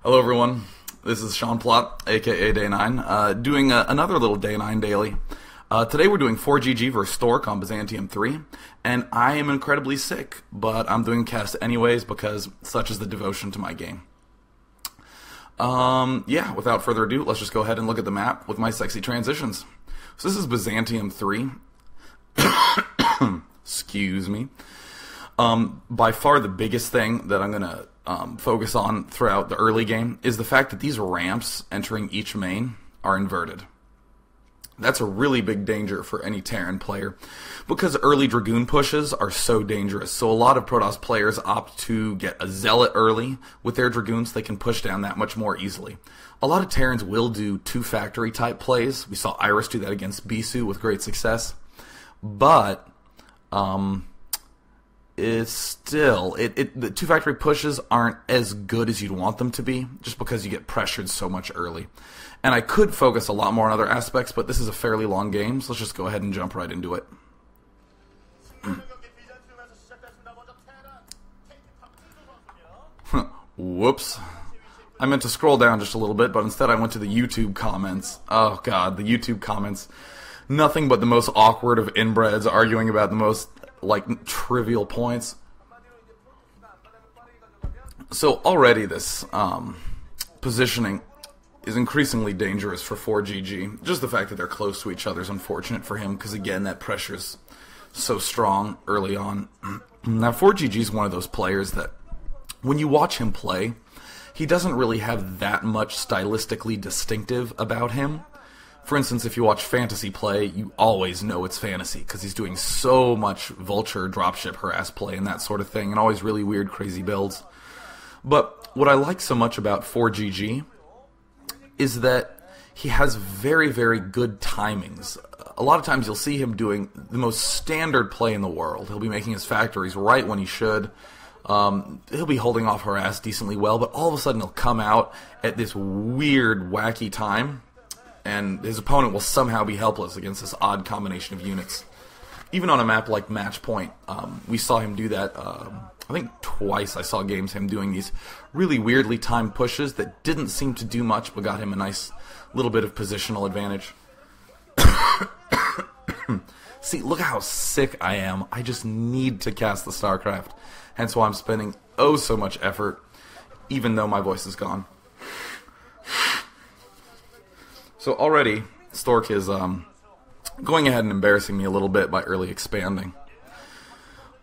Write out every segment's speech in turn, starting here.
Hello everyone, this is Sean Plott, aka Day 9, doing another little Day 9 daily. Today we're doing ForGG vs Stork on Byzantium 3, and I am incredibly sick, but I'm doing a cast anyways because such is the devotion to my game. Yeah, without further ado, let's just go ahead and look at the map with my sexy transitions. So this is Byzantium 3. Excuse me. By far the biggest thing that I'm going to focus on throughout the early game is the fact that these ramps entering each main are inverted. That's a really big danger for any Terran player because early Dragoon pushes are so dangerous. So a lot of Protoss players opt to get a Zealot early with their Dragoons. They can push down that much more easily. A lot of Terrans will do two factory type plays. We saw Iris do that against Bisu with great success. But it's still the two factory pushes aren't as good as you'd want them to be just because you get pressured so much early. And I could focus a lot more on other aspects, but this is a fairly long game, so let's just go ahead and jump right into it. Whoops. I meant to scroll down just a little bit, but instead I went to the YouTube comments. Oh god, the YouTube comments. Nothing but the most awkward of inbreds arguing about the most trivial points. So already this positioning is increasingly dangerous for ForGG. Just the fact that they're close to each other is unfortunate for him because again that pressure is so strong early on. Now ForGG is one of those players that when you watch him play, he doesn't really have that much stylistically distinctive about him. For instance, if you watch fantasy play, you always know it's fantasy because he's doing so much vulture, dropship, harass play, and that sort of thing, and always really weird, crazy builds. But what I like so much about ForGG is that he has very, very good timings. A lot of times you'll see him doing the most standard play in the world. He'll be making his factories right when he should. He'll be holding off harass decently well, but all of a sudden he'll come out at this weird, wacky time, and his opponent will somehow be helpless against this odd combination of units. Even on a map like Match Point, we saw him do that, I think twice I saw games him doing these really weirdly timed pushes that didn't seem to do much, but got him a nice little bit of positional advantage. See, look how sick I am. I just need to cast the StarCraft. Hence why I'm spending oh so much effort, even though my voice is gone. So already, Stork is going ahead and embarrassing me a little bit by early expanding.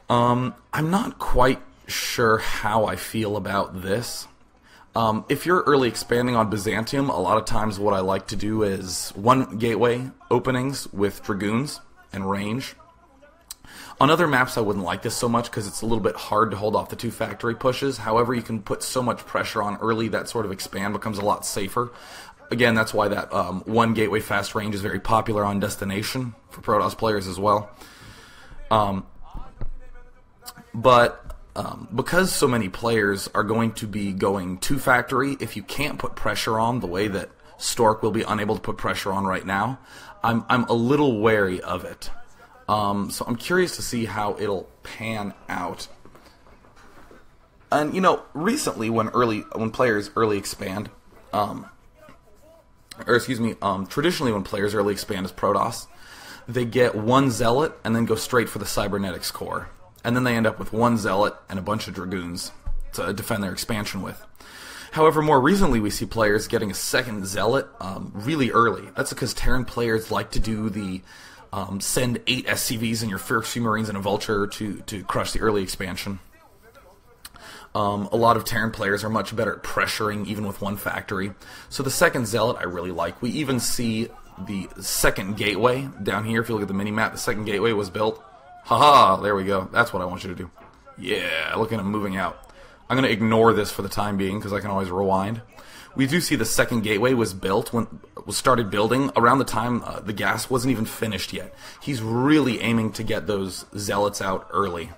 I'm not quite sure how I feel about this. If you're early expanding on Byzantium, a lot of times what I like to do is one gateway openings with Dragoons and range. On other maps I wouldn't like this so much because it's a little bit hard to hold off the two factory pushes. However, you can put so much pressure on early that sort of expand becomes a lot safer. Again, that's why that one gateway fast range is very popular on Destination for Protoss players as well. But because so many players are going to be going two factory, if you can't put pressure on the way that Stork will be unable to put pressure on right now, I'm a little wary of it. So I'm curious to see how it'll pan out. And you know, recently when players early expand, traditionally when players early expand as Protoss, they get one Zealot and then go straight for the Cybernetics core. And then they end up with one Zealot and a bunch of Dragoons to defend their expansion with. However, more recently we see players getting a second Zealot really early. That's because Terran players like to do the send 8 SCVs and your first few Marines and a Vulture to crush the early expansion. A lot of Terran players are much better at pressuring even with one factory. So the second Zealot I really like. We even see the second gateway down here. If you look at the mini-map, the second gateway was built. Haha, there we go. That's what I want you to do. Yeah, look at him moving out. I'm going to ignore this for the time being because I can always rewind. We do see the second gateway was started building around the time the gas wasn't even finished yet. He's really aiming to get those Zealots out early,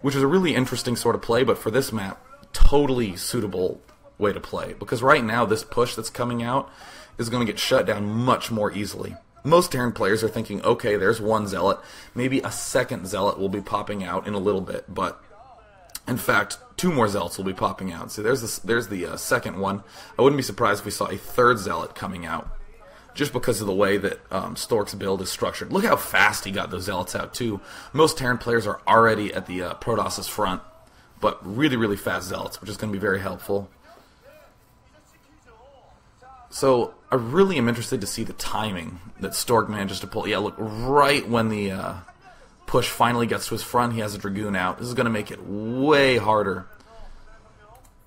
which is a really interesting sort of play, but for this map, totally suitable way to play. Because right now, this push that's coming out is going to get shut down much more easily. Most Terran players are thinking, okay, there's one Zealot. Maybe a second Zealot will be popping out in a little bit, but In fact, 2 more Zealots will be popping out. See, there's the second one. I wouldn't be surprised if we saw a 3rd Zealot coming out, just because of the way that Stork's build is structured. Look how fast he got those Zealots out, too. Most Terran players are already at the Protoss' front, but really, really fast Zealots, which is going to be very helpful. So, I really am interested to see the timing that Stork manages to pull. Yeah, look, right when the push finally gets to his front, he has a Dragoon out. This is going to make it way harder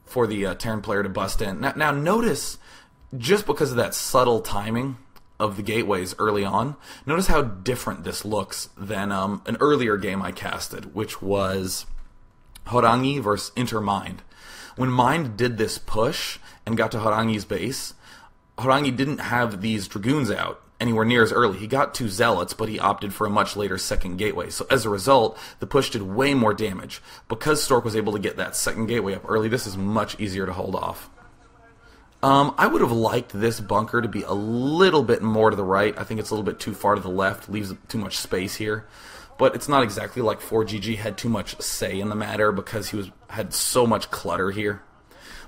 for the Terran player to bust in. Now notice, just because of that subtle timing of the gateways early on, notice how different this looks than an earlier game I casted, which was Harangi versus Intermind. When Mind did this push and got to Harangi's base, Harangi didn't have these Dragoons out anywhere near as early. He got 2 Zealots, but he opted for a much later second gateway. So as a result, the push did way more damage. Because Stork was able to get that second gateway up early, this is much easier to hold off. I would have liked this bunker to be a little bit more to the right. I think it's a little bit too far to the left, leaves too much space here. But it's not exactly like ForGG had too much say in the matter because he had so much clutter here.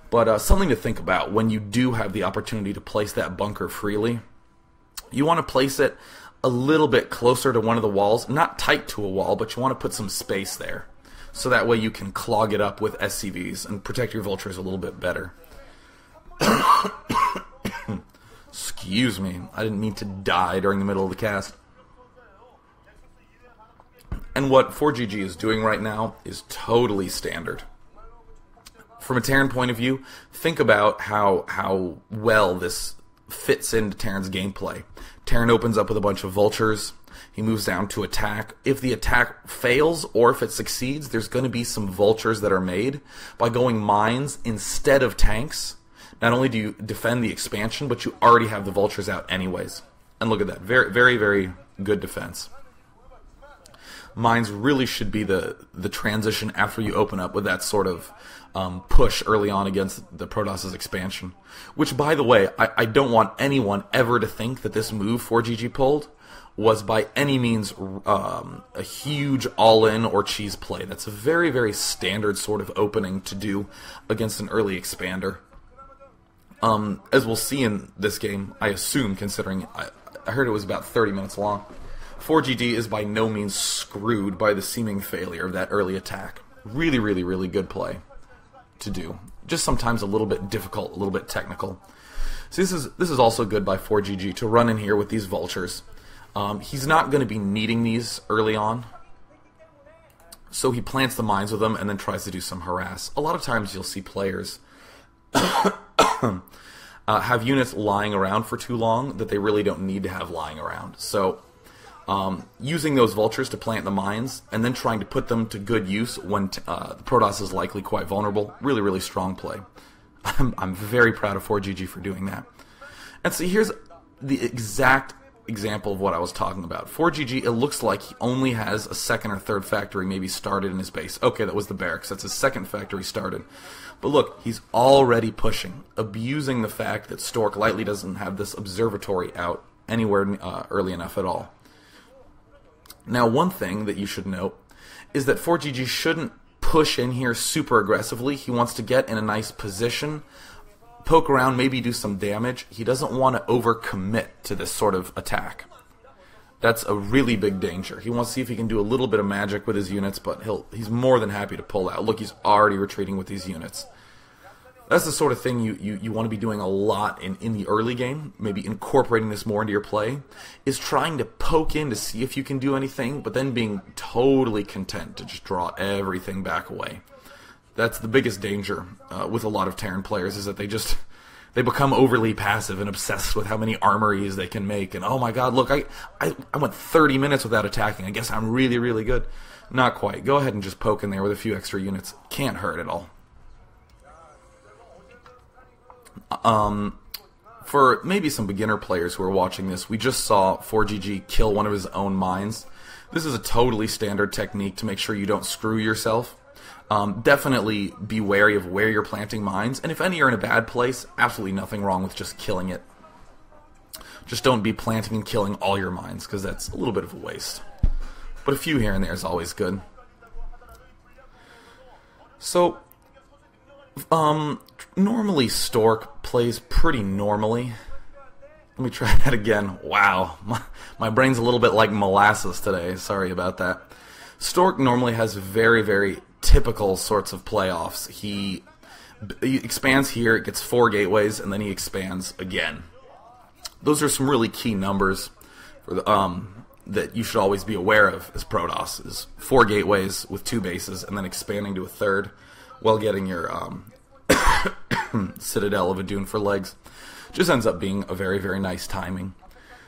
But something to think about when you do have the opportunity to place that bunker freely. You want to place it a little bit closer to one of the walls, not tight to a wall, but you want to put some space there. So that way you can clog it up with SCVs and protect your vultures a little bit better. Excuse me, I didn't mean to die during the middle of the cast. And what ForGG is doing right now is totally standard. From a Terran point of view, think about how well this fits into Terran's gameplay. Terran opens up with a bunch of vultures. He moves down to attack. If the attack fails or if it succeeds, there's going to be some vultures that are made. By going mines instead of tanks, not only do you defend the expansion, but you already have the vultures out anyways. And look at that. Very, very, very good defense. Mines really should be the transition after you open up with that sort of push early on against the Protoss' expansion. Which, by the way, I don't want anyone ever to think that this move ForGG pulled was by any means a huge all-in or cheese play. That's a very, very standard sort of opening to do against an early expander. As we'll see in this game, I assume, considering I heard it was about 30 minutes long, ForGG is by no means screwed by the seeming failure of that early attack. Really, really, really good play to do. Just sometimes a little bit difficult, a little bit technical. So this is also good by ForGG to run in here with these vultures. He's not going to be needing these early on, so he plants the mines with them and then tries to do some harass. A lot of times you'll see players have units lying around for too long that they really don't need to have lying around. So using those vultures to plant the mines and then trying to put them to good use when the Protoss is likely quite vulnerable. Really, really strong play. I'm very proud of ForGG for doing that. And so here's the exact example of what I was talking about. ForGG, it looks like he only has a second or third factory maybe started in his base. Okay, that was the barracks. That's his second factory started. But look, he's already pushing, abusing the fact that Stork lightly doesn't have this observatory out anywhere early enough at all. Now, one thing that you should note is that ForGG shouldn't push in here super aggressively. He wants to get in a nice position, poke around, maybe do some damage. He doesn't want to overcommit to this sort of attack. That's a really big danger. He wants to see if he can do a little bit of magic with his units, but he's more than happy to pull out. Look, he's already retreating with these units. That's the sort of thing you want to be doing a lot in the early game, maybe incorporating this more into your play, is trying to poke in to see if you can do anything, but then being totally content to just draw everything back away. That's the biggest danger with a lot of Terran players, is that they become overly passive and obsessed with how many armories they can make, and oh my god, look, I went 30 minutes without attacking, I guess I'm really, really good. Not quite. Go ahead and just poke in there with a few extra units. Can't hurt at all. For maybe some beginner players who are watching this, we just saw ForGG kill one of his own mines. This is a totally standard technique to make sure you don't screw yourself. Definitely be wary of where you're planting mines, and if any are in a bad place, absolutely nothing wrong with just killing it. Just don't be planting and killing all your mines, because that's a little bit of a waste. But a few here and there is always good. So, normally Stork plays pretty normally. Let me try that again. Wow, my brain's a little bit like molasses today. Sorry about that. Stork normally has very, very typical sorts of playoffs. He expands here, it gets 4 gateways, and then he expands again. Those are some really key numbers for the, that you should always be aware of as Protoss, is 4 gateways with 2 bases, and then expanding to a 3rd while getting your Citadel of Adun for legs. Just ends up being a very, very nice timing.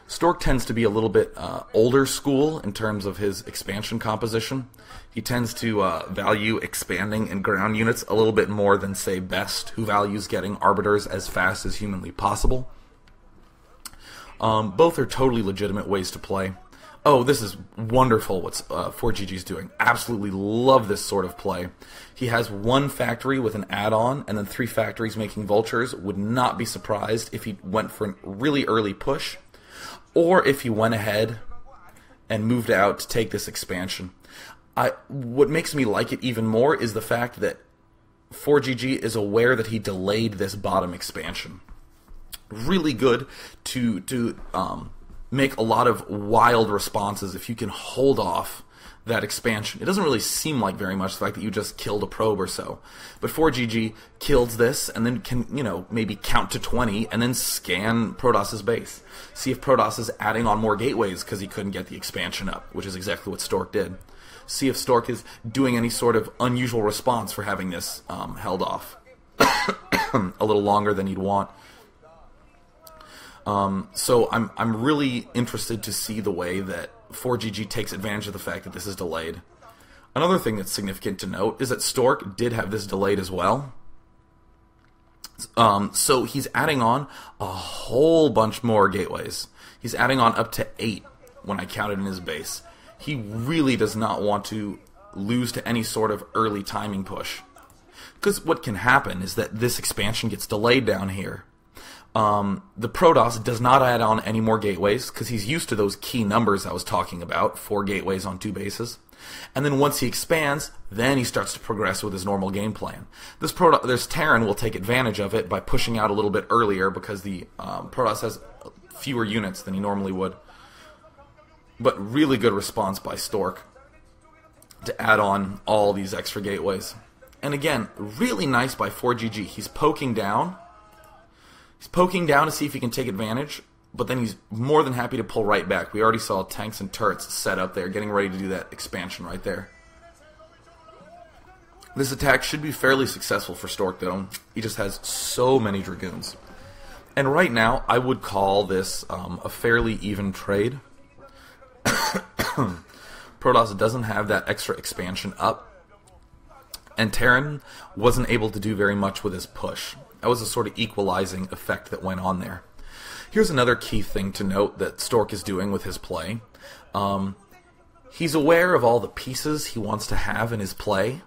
Stork tends to be a little bit older school in terms of his expansion composition. He tends to value expanding in ground units a little bit more than, say, Best, who values getting Arbiters as fast as humanly possible. Both are totally legitimate ways to play. Oh, this is wonderful what ForGG is doing. Absolutely love this sort of play. He has 1 factory with an add-on, and then 3 factories making vultures. Would not be surprised if he went for a really early push, or if he went ahead and moved out to take this expansion. What makes me like it even more is the fact that ForGG is aware that he delayed this bottom expansion. Really good to make a lot of wild responses if you can hold off that expansion. It doesn't really seem like very much, the fact that you just killed a probe or so. But ForGG kills this and then can, maybe count to 20 and then scan Protoss's base. See if Protoss is adding on more gateways because he couldn't get the expansion up, which is exactly what Stork did. See if Stork is doing any sort of unusual response for having this held off a little longer than he'd want. So I'm really interested to see the way that ForGG takes advantage of the fact that this is delayed. Another thing that's significant to note is that Stork did have this delayed as well. So he's adding on a whole bunch more gateways. He's adding on up to 8 when I counted in his base. He really does not want to lose to any sort of early timing push. Because what can happen is that this expansion gets delayed down here. The Protoss does not add on any more gateways because he's used to those key numbers I was talking about, 4 gateways on 2 bases. And then once he expands, then he starts to progress with his normal game plan. This Terran will take advantage of it by pushing out a little bit earlier because the Protoss has fewer units than he normally would. But really good response by Stork to add on all these extra gateways. And again, really nice by ForGG. He's poking down. He's poking down to see if he can take advantage, but then he's more than happy to pull right back. We already saw tanks and turrets set up there, getting ready to do that expansion right there. This attack should be fairly successful for Stork, though. He just has so many Dragoons. And right now, I would call this a fairly even trade. Protoss doesn't have that extra expansion up, and Terran wasn't able to do very much with his push. That was a sort of equalizing effect that went on there. Here's another key thing to note that Stork is doing with his play. He's aware of all the pieces he wants to have in his play,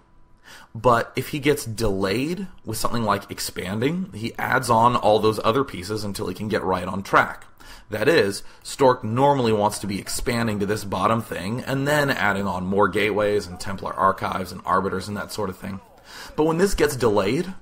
but if he gets delayed with something like expanding, he adds on all those other pieces until he can get right on track. That is, Stork normally wants to be expanding to this bottom thing and then adding on more gateways and Templar archives and arbiters and that sort of thing. But when this gets delayed,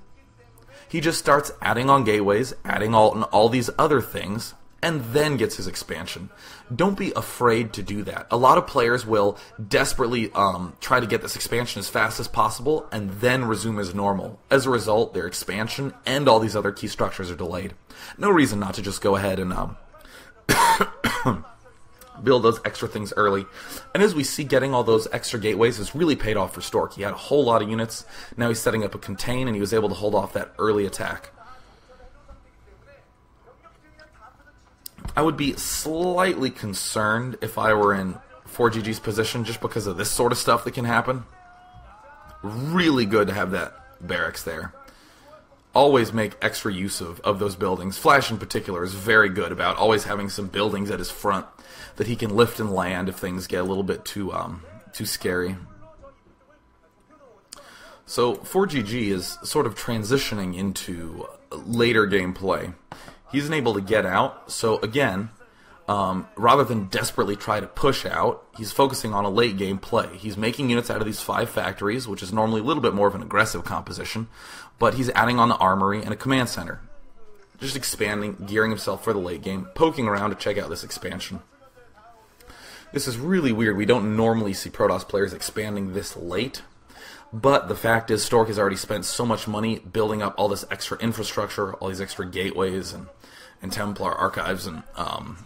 he just starts adding on gateways, adding all these other things, and then gets his expansion. Don't be afraid to do that. A lot of players will desperately try to get this expansion as fast as possible and then resume as normal. As a result, their expansion and all these other key structures are delayed. No reason not to just go ahead and build those extra things early. And as we see, getting all those extra gateways has really paid off for Stork. He had a whole lot of units. Now he's setting up a contain, and he was able to hold off that early attack. I would be slightly concerned if I were in ForGG's position just because of this sort of stuff that can happen. Really good to have that barracks there. Always make extra use of those buildings. Flash in particular is very good about always having some buildings at his front that he can lift and land if things get a little bit too scary. So ForGG is sort of transitioning into later gameplay. He's able to get out, so again, rather than desperately try to push out, he's focusing on a late game play. He's making units out of these 5 factories, which is normally a little bit more of an aggressive composition, but he's adding on the armory and a command center. Just expanding, gearing himself for the late game, poking around to check out this expansion. This is really weird. We don't normally see Protoss players expanding this late, but the fact is Stork has already spent so much money building up all this extra infrastructure, all these extra gateways and Templar archives and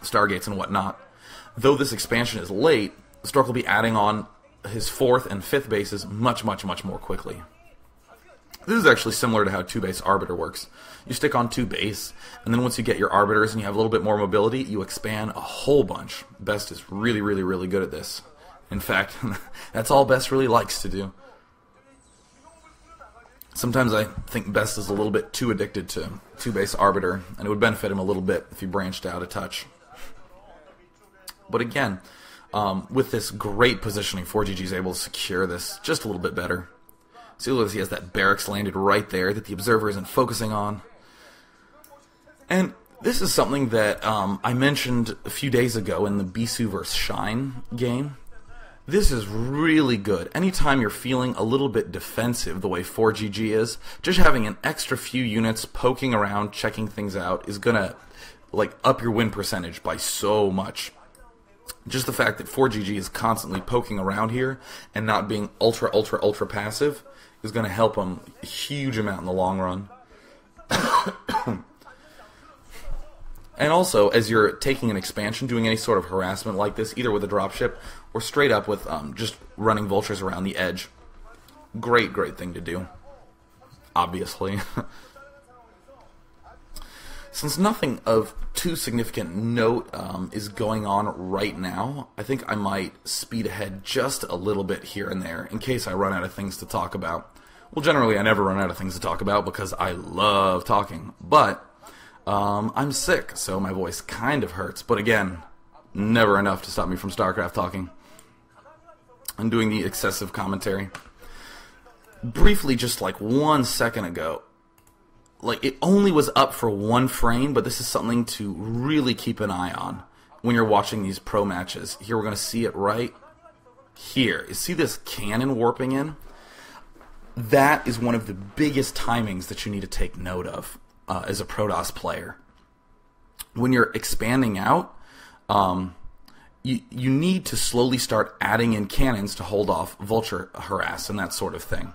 Stargates and whatnot. Though this expansion is late, Stork will be adding on his 4th and 5th bases much more quickly. This is actually similar to how 2-base Arbiter works. You stick on 2 base, and then once you get your Arbiters and you have a little bit more mobility, you expand a whole bunch. Best is really good at this. In fact, that's all Best really likes to do. Sometimes I think Best is a little bit too addicted to 2-base Arbiter, and it would benefit him a little bit if he branched out a touch. But again, with this great positioning, ForGG is able to secure this just a little bit better. See, look, he has that barracks landed right there that the observer isn't focusing on. And this is something that I mentioned a few days ago in the Bisu vs. Shine game. This is really good. Anytime you're feeling a little bit defensive the way ForGG is, just having an extra few units poking around, checking things out is gonna up your win percentage by so much. Just the fact that ForGG is constantly poking around here and not being ultra passive is going to help him a huge amount in the long run. And also, as you're taking an expansion, doing any sort of harassment like this, either with a dropship or straight up with just running vultures around the edge. Great thing to do. Obviously. Since nothing of too significant note is going on right now, I think I might speed ahead just a little bit here and there in case I run out of things to talk about. Well, generally I never run out of things to talk about because I love talking, but I'm sick, so my voice kind of hurts. But again, never enough to stop me from StarCraft talking and doing the excessive commentary. Briefly, just 1 second ago, it only was up for 1 frame, but this is something to really keep an eye on when you're watching these pro matches. Here, we're going to see it right here. You see this cannon warping in? That is one of the biggest timings that you need to take note of as a Protoss player. When you're expanding out, you need to slowly start adding in cannons to hold off vulture harass and that sort of thing.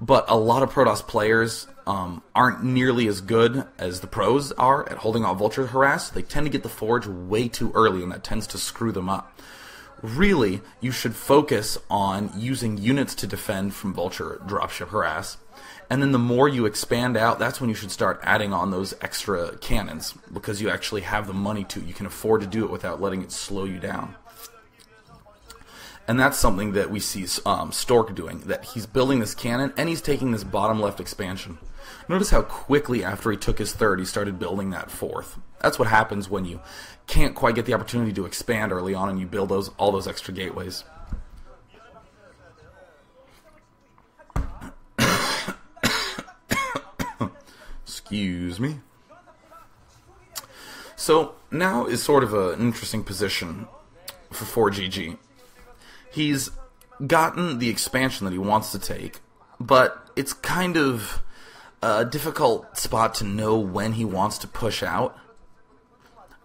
But a lot of Protoss players aren't nearly as good as the pros are at holding off vulture harass. They tend to get the forge way too early, and that tends to screw them up. Really, you should focus on using units to defend from vulture dropship harass. And then the more you expand out, that's when you should start adding on those extra cannons, because you actually have the money to. You can afford to do it without letting it slow you down. And that's something that we see Stork doing, that he's building this cannon, and he's taking this bottom left expansion. Notice how quickly after he took his 3rd, he started building that 4th. That's what happens when you can't quite get the opportunity to expand early on and you build all those extra gateways. Excuse me. So now is sort of an interesting position for ForGG. He's gotten the expansion that he wants to take, but it's kind of a difficult spot to know when he wants to push out,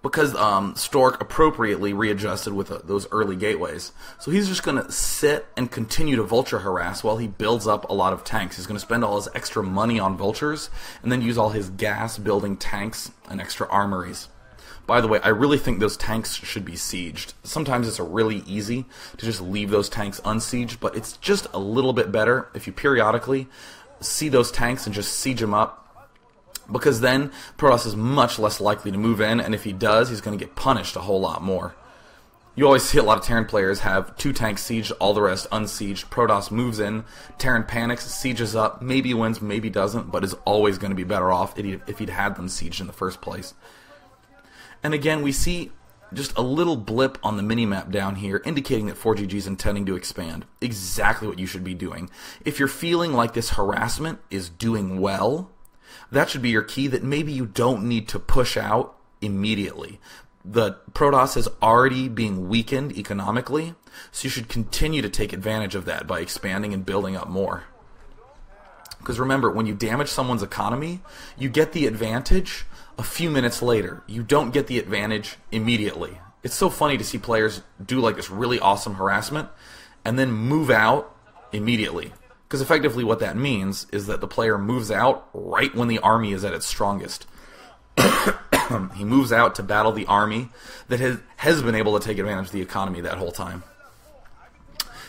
because Stork appropriately readjusted with those early gateways. So he's just going to sit and continue to vulture harass while he builds up a lot of tanks. He's going to spend all his extra money on vultures and then use all his gas building tanks and extra armories. By the way, I really think those tanks should be sieged. Sometimes it's really easy to just leave those tanks unsieged, but it's just a little bit better if you periodically see those tanks and just siege them up, because then Protoss is much less likely to move in, and if he does, he's going to get punished a whole lot more. You always see a lot of Terran players have 2 tanks sieged, all the rest unsieged. Protoss moves in, Terran panics, sieges up, maybe wins, maybe doesn't, but is always going to be better off if he'd had them sieged in the first place. And again, we see just a little blip on the minimap down here indicating that ForGG is intending to expand. Exactly what you should be doing. If you're feeling like this harassment is doing well, that should be your key, that maybe you don't need to push out immediately. the Protoss is already being weakened economically, so you should continue to take advantage of that by expanding and building up more. Because remember, when you damage someone's economy, you get the advantage a few minutes later. You don't get the advantage immediately. It's so funny to see players do like this really awesome harassment and then move out immediately. Because effectively what that means is that the player moves out right when the army is at its strongest. He moves out to battle the army that has been able to take advantage of the economy that whole time.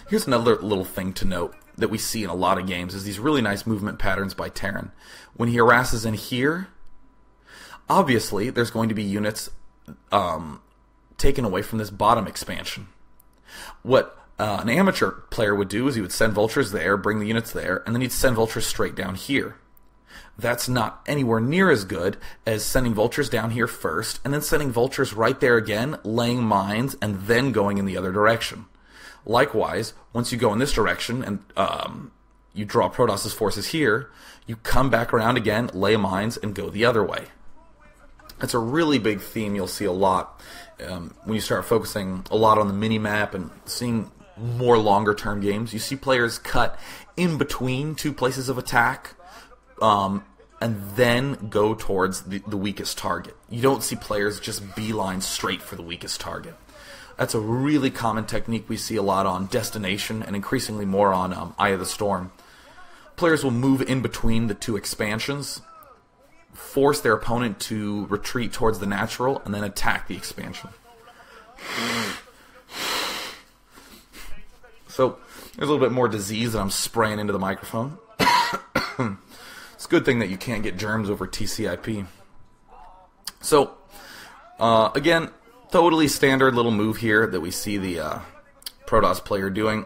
Here's another little thing to note that we see in a lot of games is these really nice movement patterns by Terran. When he harasses in here, obviously there's going to be units taken away from this bottom expansion. What an amateur player would do is he would send vultures there, bring the units there, and then he'd send vultures straight down here. That's not anywhere near as good as sending vultures down here first, and then sending vultures right there again, laying mines, and then going in the other direction. Likewise, once you go in this direction and you draw Protoss' forces here, you come back around again, lay mines, and go the other way. That's a really big theme you'll see a lot when you start focusing a lot on the mini-map and seeing more longer-term games. You see players cut in between two places of attack, and then go towards the weakest target. You don't see players just beeline straight for the weakest target. That's a really common technique we see a lot on Destination and increasingly more on Eye of the Storm. Players will move in between the two expansions, force their opponent to retreat towards the natural, and then attack the expansion. So, there's a little bit more disease that I'm spraying into the microphone. It's a good thing that you can't get germs over TCIP. So, again, totally standard little move here that we see the Protoss player doing.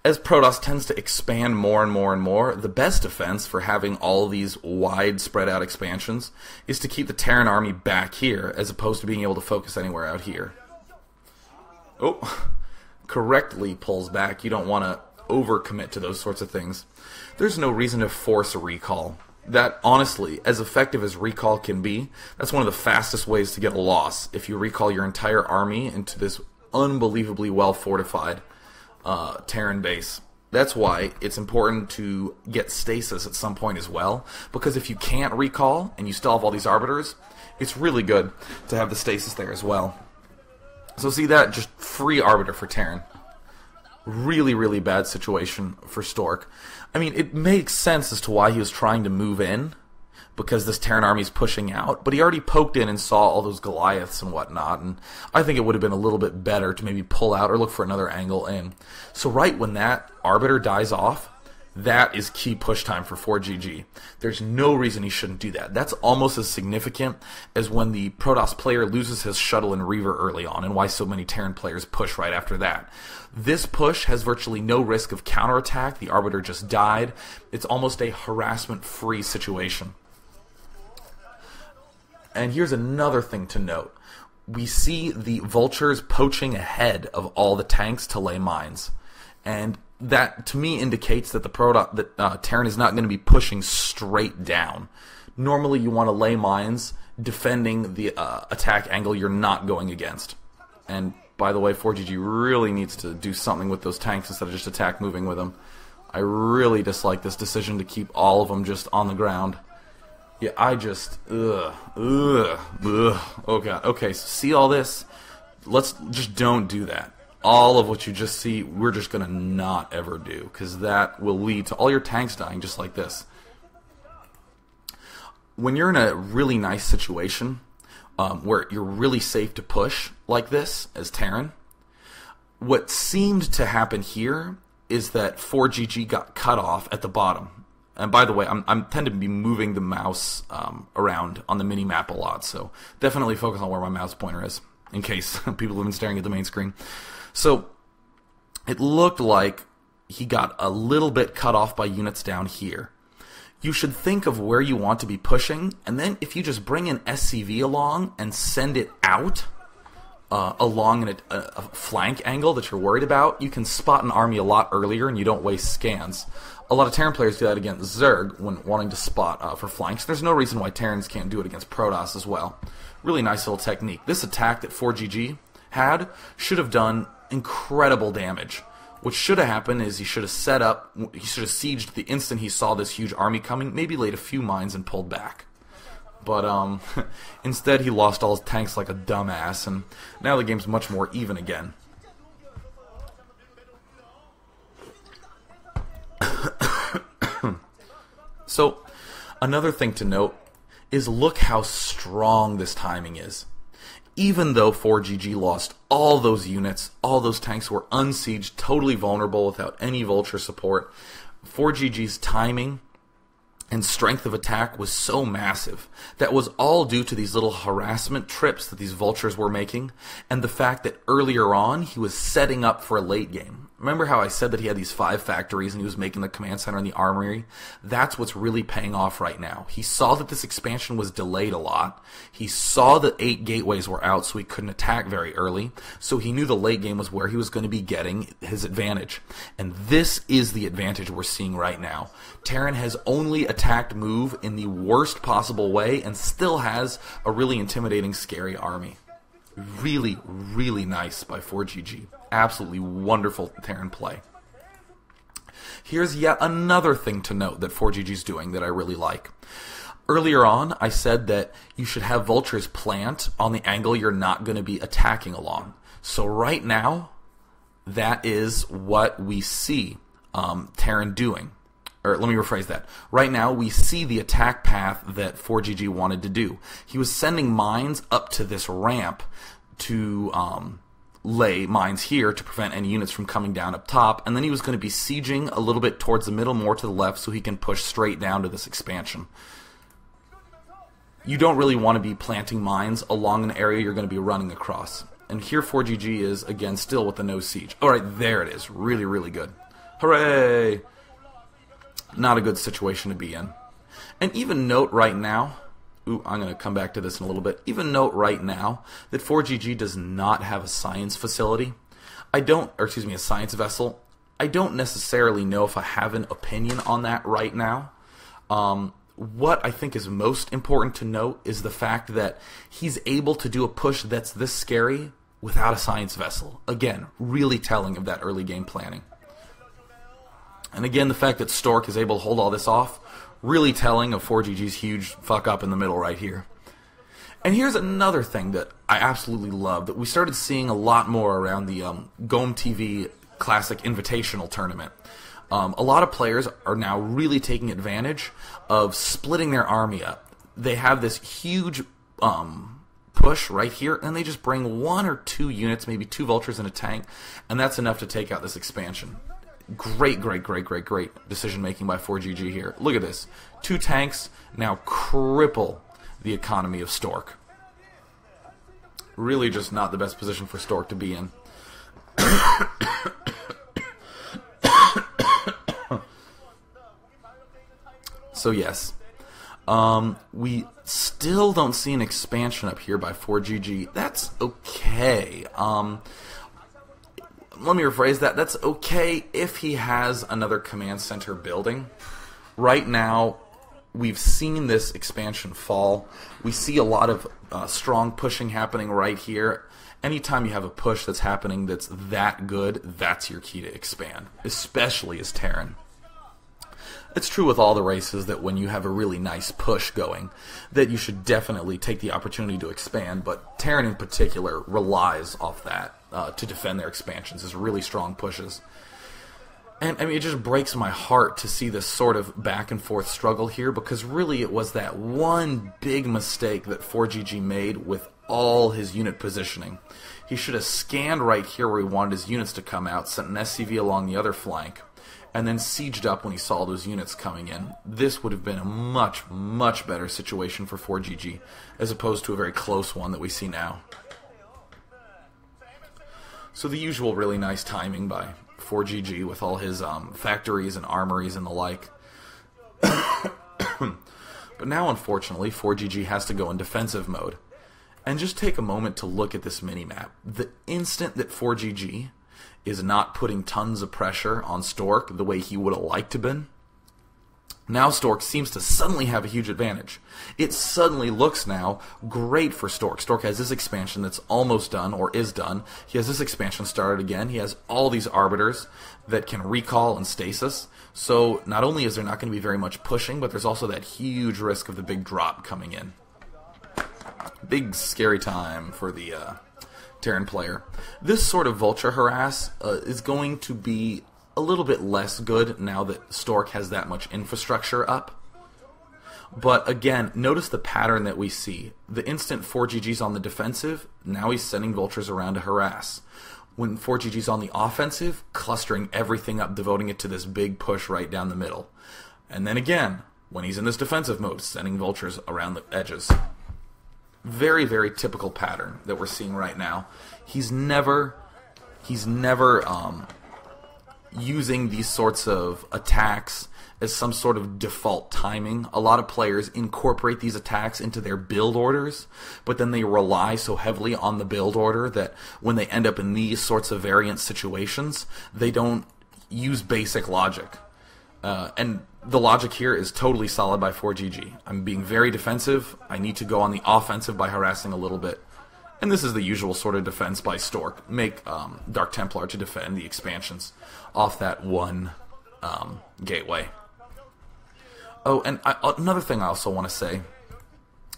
As Protoss tends to expand more and more and more, the best defense for having all of these wide spread out expansions is to keep the Terran army back here as opposed to being able to focus anywhere out here. Oh, correctly pulls back. You don't want to overcommit to those sorts of things. There's no reason to force a recall. That, honestly, as effective as recall can be, that's one of the fastest ways to get a loss, if you recall your entire army into this unbelievably well-fortified Terran base. That's why it's important to get stasis at some point as well, because if you can't recall, and you still have all these arbiters, it's really good to have the stasis there as well. So see that? Just free arbiter for Terran. Really, really bad situation for Stork. I mean, it makes sense as to why he was trying to move in, because this Terran army is pushing out, but he already poked in and saw all those Goliaths and whatnot, and I think it would have been a little bit better to maybe pull out or look for another angle in. So right when that Arbiter dies off, that is key push time for ForGG. There's no reason he shouldn't do that. That's almost as significant as when the Protoss player loses his Shuttle and Reaver early on, and why so many Terran players push right after that. This push has virtually no risk of counterattack. The Arbiter just died. It's almost a harassment-free situation. And here's another thing to note. We see the Vultures poaching ahead of all the tanks to lay mines. And that, to me, indicates that Terran is not going to be pushing straight down. Normally, you want to lay mines defending the attack angle you're not going against. And, by the way, ForGG really needs to do something with those tanks instead of just attack moving with them. I really dislike this decision to keep all of them just on the ground. Yeah, I just, ugh. Oh god. Okay, so see all this? Let's just don't do that. All of what you just see, we're just gonna not ever do, because that will lead to all your tanks dying just like this. When you're in a really nice situation, where you're really safe to push like this as Terran, what seemed to happen here is that ForGG got cut off at the bottom. And by the way, I'm tend to be moving the mouse around on the mini-map a lot, so definitely focus on where my mouse pointer is, in case people have been staring at the main screen. So, it looked like he got a little bit cut off by units down here. You should think of where you want to be pushing, and then if you just bring an SCV along and send it out along a flank angle that you're worried about, you can spot an army a lot earlier and you don't waste scans. A lot of Terran players do that against Zerg when wanting to spot for flanks. There's no reason why Terrans can't do it against Protoss as well. Really nice little technique. This attack that ForGG had should have done incredible damage. What should have happened is he should have set up, he should have sieged the instant he saw this huge army coming, maybe laid a few mines and pulled back. But instead he lost all his tanks like a dumbass, and now the game's much more even again. So, another thing to note is look how strong this timing is. Even though ForGG lost all those units, all those tanks were unsieged, totally vulnerable without any vulture support, ForGG's timing and strength of attack was so massive. That was all due to these little harassment trips that these vultures were making, and the fact that earlier on he was setting up for a late game. Remember how I said that he had these 5 factories and he was making the command center and the armory? That's what's really paying off right now. He saw that this expansion was delayed a lot. He saw that 8 gateways were out, so he couldn't attack very early. So he knew the late game was where he was going to be getting his advantage. And this is the advantage we're seeing right now. Terran has only attacked move in the worst possible way and still has a really intimidating, scary army. Really, really nice by ForGG. Absolutely wonderful Terran play. Here's yet another thing to note that ForGG's doing that I really like. Earlier on, I said that you should have vultures plant on the angle you're not going to be attacking along. So right now, that is what we see Terran doing. Or let me rephrase that. Right now, we see the attack path that ForGG wanted to do. He was sending mines up to this ramp to lay mines here to prevent any units from coming down up top, and then he was going to be sieging a little bit towards the middle, more to the left, so he can push straight down to this expansion. You don't really want to be planting mines along an area you're going to be running across. And here ForGG is, again, still with the no siege. Alright, there it is. Really, really good. Hooray! Not a good situation to be in. And even note right now, I'm going to come back to this in a little bit, even note right now that ForGG does not have a science facility. A science vessel. I don't necessarily know if I have an opinion on that right now. What I think is most important to note is the fact that he's able to do a push that's this scary without a science vessel. Again, really telling of that early game planning. And again, the fact that Stork is able to hold all this off, really telling of ForGG's huge fuck up in the middle right here. And here's another thing that I absolutely love, that we started seeing a lot more around the GOM TV Classic Invitational Tournament. A lot of players are now really taking advantage of splitting their army up. They have this huge push right here, and they just bring 1 or 2 units, maybe 2 vultures and a tank, and that's enough to take out this expansion. Great decision making by ForGG here. Look at this. 2 tanks now cripple the economy of Stork. Really just not the best position for Stork to be in. So yes, we still don't see an expansion up here by ForGG. That's okay. Let me rephrase that. That's okay if he has another command center building. Right now, we've seen this expansion fall. We see a lot of strong pushing happening right here. Anytime you have a push that's happening that's that good, that's your key to expand, especially as Terran. It's true with all the races that when you have a really nice push going, that you should definitely take the opportunity to expand, but Terran in particular relies off that to defend their expansions, as really strong pushes. And I mean, it just breaks my heart to see this sort of back and forth struggle here, because really it was that one big mistake that ForGG made with all his unit positioning. He should have scanned right here where he wanted his units to come out, sent an SCV along the other flank, and then sieged up when he saw those units coming in. This would have been a much, much better situation for ForGG, as opposed to a very close one that we see now. So the usual really nice timing by ForGG with all his factories and armories and the like. But now, unfortunately, ForGG has to go in defensive mode. And just take a moment to look at this minimap. The instant that ForGG is not putting tons of pressure on Stork the way he would have liked to been, Now Stork seems to suddenly have a huge advantage. It suddenly looks now great for Stork. Stork has this expansion that's almost done, or is done. He has this expansion started again. He has all these arbiters that can recall and stasis. So not only is there not going to be very much pushing, but there's also that huge risk of the big drop coming in. Big scary time for the Terran player. This sort of vulture harass is going to be a little bit less good now that Stork has that much infrastructure up. But again, notice the pattern that we see. The instant ForGG's on the defensive, now he's sending vultures around to harass. When ForGG's on the offensive, clustering everything up, devoting it to this big push right down the middle. And then again, when he's in this defensive mode, sending vultures around the edges. Very, very typical pattern that we're seeing right now. He's never using these sorts of attacks as some sort of default timing. A lot of players incorporate these attacks into their build orders, but then they rely so heavily on the build order that when they end up in these sorts of variant situations, they don't use basic logic. And the logic here is totally solid by ForGG. I'm being very defensive. I need to go on the offensive by harassing a little bit. And this is the usual sort of defense by Stork. Make Dark Templar to defend the expansions off that one gateway. Oh, and another thing I also want to say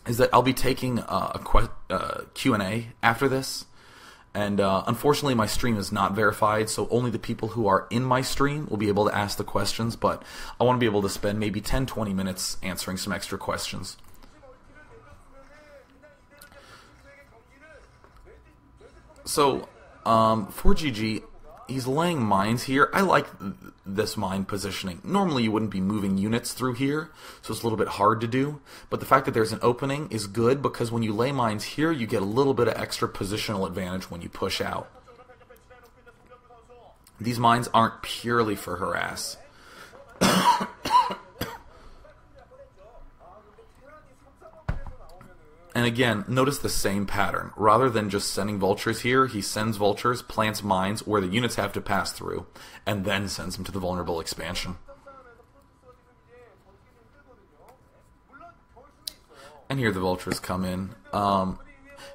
is that I'll be taking a Q&A after this. And unfortunately, my stream is not verified, so only the people who are in my stream will be able to ask the questions. But I want to be able to spend maybe 10-20 minutes answering some extra questions. So, ForGG, he's laying mines here. I like this mine positioning. Normally you wouldn't be moving units through here, so it's a little bit hard to do. But the fact that there's an opening is good, because when you lay mines here, you get a little bit of extra positional advantage when you push out. These mines aren't purely for harass. And again, notice the same pattern. Rather than just sending vultures here, he sends vultures, plants mines where the units have to pass through, and then sends them to the vulnerable expansion. And here the vultures come in.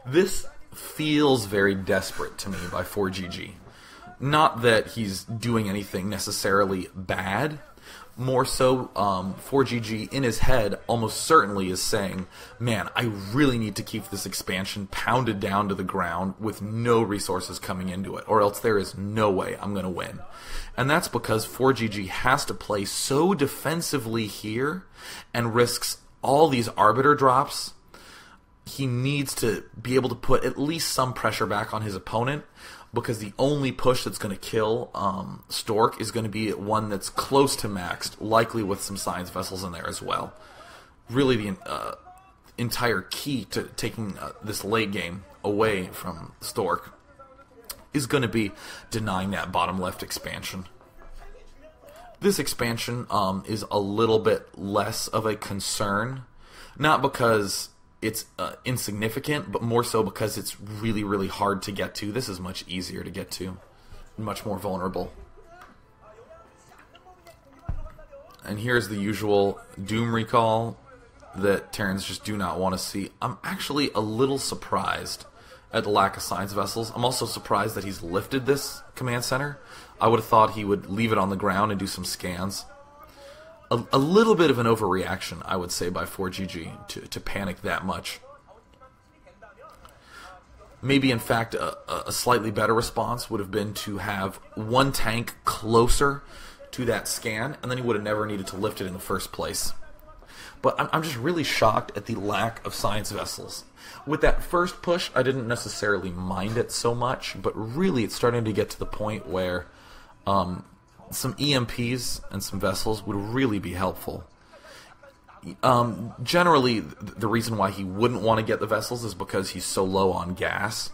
This feels very desperate to me by ForGG. Not that he's doing anything necessarily bad. More so, ForGG in his head almost certainly is saying, man, I really need to keep this expansion pounded down to the ground with no resources coming into it, or else there is no way I'm going to win. And that's because ForGG has to play so defensively here and risks all these arbiter drops. He needs to be able to put at least some pressure back on his opponent, because the only push that's going to kill Stork is going to be one that's close to maxed, likely with some science vessels in there as well. Really the entire key to taking this late game away from Stork is going to be denying that bottom left expansion. This expansion is a little bit less of a concern, not because it's insignificant, but more so because it's really, really hard to get to. This is much easier to get to, much more vulnerable. And here's the usual Doom recall that Terrans just do not want to see. I'm actually a little surprised at the lack of science vessels. I'm also surprised that he's lifted this command center. I would have thought he would leave it on the ground and do some scans. A little bit of an overreaction, I would say, by ForGG to panic that much. Maybe, in fact, a slightly better response would have been to have one tank closer to that scan, and then he would have never needed to lift it in the first place. But I'm just really shocked at the lack of science vessels. With that first push, I didn't necessarily mind it so much, but really it's starting to get to the point where some EMPs and some vessels would really be helpful. Generally, the reason why he wouldn't want to get the vessels is because he's so low on gas.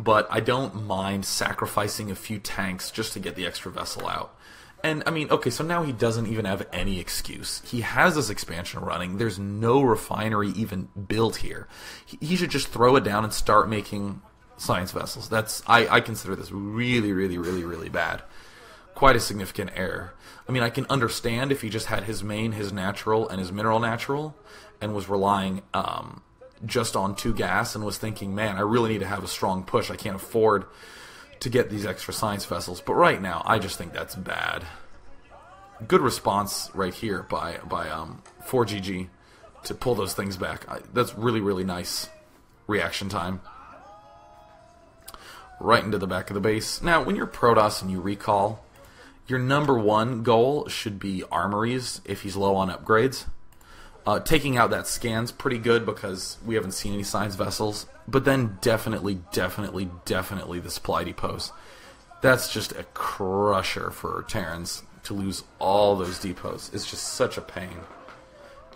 But I don't mind sacrificing a few tanks just to get the extra vessel out. And, I mean, okay, so now he doesn't even have any excuse. He has this expansion running. There's no refinery even built here. He should just throw it down and start making science vessels. I consider this really, really, really, really bad. quite a significant error. I mean, I can understand if he just had his main, his natural, and his mineral natural, and was relying just on 2 gas, and was thinking, man, I really need to have a strong push. I can't afford to get these extra science vessels. But right now, I just think that's bad. Good response right here by 4GG to pull those things back. That's really, really nice reaction time. Right into the back of the base. Now, when you're Protoss and you recall, your #1 goal should be armories if he's low on upgrades. Taking out that scan's pretty good because we haven't seen any science vessels. But then definitely the supply depots. That's just a crusher for Terrans to lose all those depots. It's just such a pain.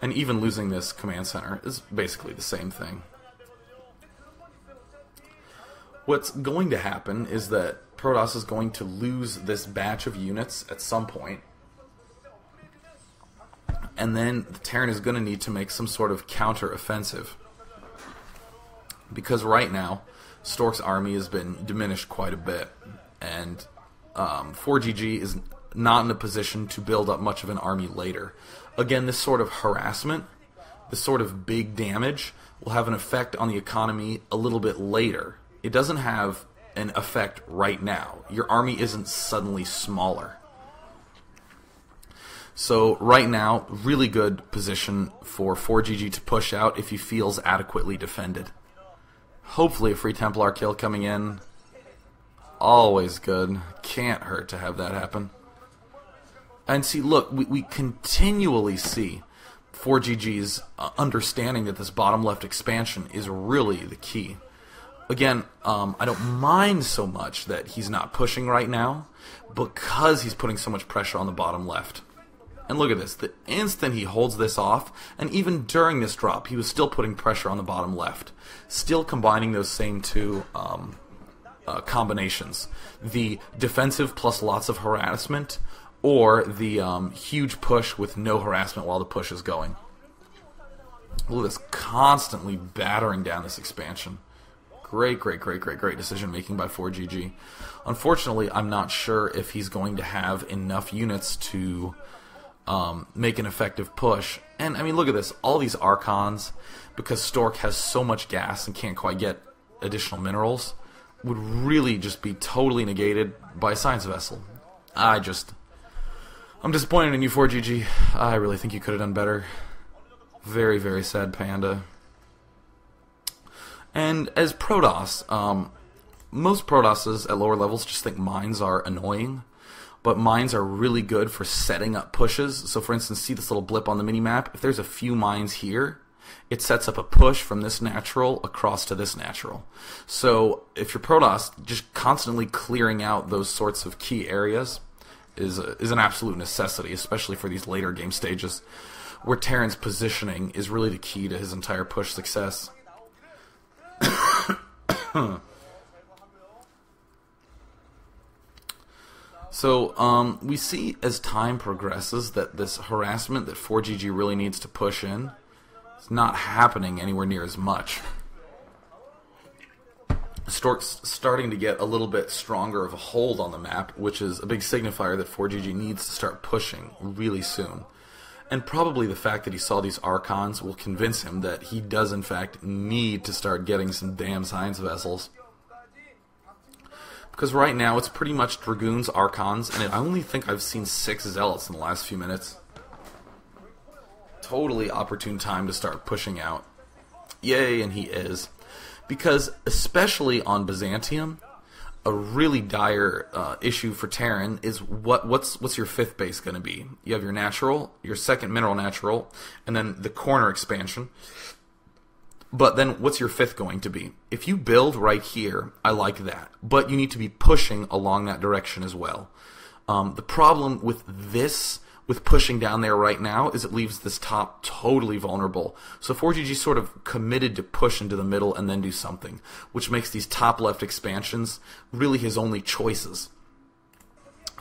And even losing this command center is basically the same thing. What's going to happen is that Protoss is going to lose this batch of units at some point. And then the Terran is going to need to make some sort of counter-offensive. Because right now, Stork's army has been diminished quite a bit. And 4GG is not in a position to build up much of an army later. Again, this sort of harassment, this sort of big damage, will have an effect on the economy a little bit later. It doesn't have an effect right now. Your army isn't suddenly smaller. So right now, really good position for 4GG to push out if he feels adequately defended. Hopefully a free Templar kill coming in. Always good. Can't hurt to have that happen. And see, look, we continually see 4GG's understanding that this bottom left expansion is really the key. Again, I don't mind so much that he's not pushing right now because he's putting so much pressure on the bottom left. And look at this. The instant he holds this off, and even during this drop, he was still putting pressure on the bottom left. Still combining those same 2 combinations. The defensive plus lots of harassment, or the huge push with no harassment while the push is going. Look at this, constantly battering down this expansion. Great decision making by 4GG. Unfortunately, I'm not sure if he's going to have enough units to make an effective push. And I mean, look at this, all these Archons, because Stork has so much gas and can't quite get additional minerals, would really just be totally negated by a science vessel. I'm disappointed in you, 4GG. I really think you could have done better. Very sad, Panda. And as Protoss, most Protosses at lower levels just think mines are annoying, but mines are really good for setting up pushes. So for instance, see this little blip on the minimap? If there's a few mines here, it sets up a push from this natural across to this natural. So if you're Protoss, just constantly clearing out those sorts of key areas is an absolute necessity, especially for these later game stages, where Terran's positioning is really the key to his entire push success. So, we see as time progresses that this harassment that 4GG really needs to push in is not happening anywhere near as much. Stork's starting to get a little bit stronger of a hold on the map, which is a big signifier that 4GG needs to start pushing really soon. And probably the fact that he saw these Archons will convince him that he does in fact need to start getting some damn science vessels. Because right now it's pretty much Dragoons, Archons, and I only think I've seen 6 Zealots in the last few minutes. Totally opportune time to start pushing out. Yay, and he is. Because especially on Byzantium, a really dire issue for Terran is what's your 5th base going to be? You have your natural, your 2nd mineral natural, and then the corner expansion. But then what's your 5th going to be? If you build right here, I like that. But you need to be pushing along that direction as well. The problem with pushing down there right now is it leaves this top totally vulnerable. So 4GG sort of committed to push into the middle and then do something, which makes these top left expansions really his only choices.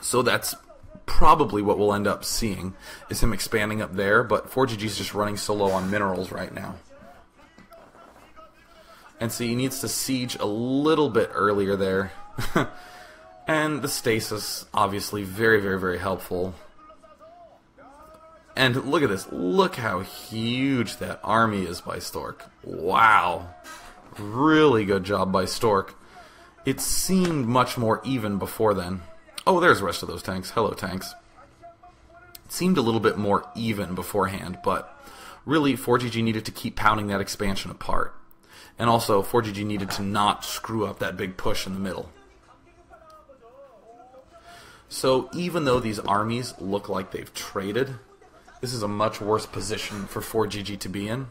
So that's probably what we'll end up seeing, is him expanding up there, but 4GG is just running so low on minerals right now. And so he needs to siege a little bit earlier there. And the stasis, obviously, very, very, very helpful. And look at this. Look how huge that army is by Stork. Wow. Really good job by Stork. It seemed much more even before then. Oh, there's the rest of those tanks. Hello, tanks. It seemed a little bit more even beforehand, but really, ForGG needed to keep pounding that expansion apart. And also, ForGG needed to not screw up that big push in the middle. So, even though these armies look like they've traded, this is a much worse position for ForGG to be in,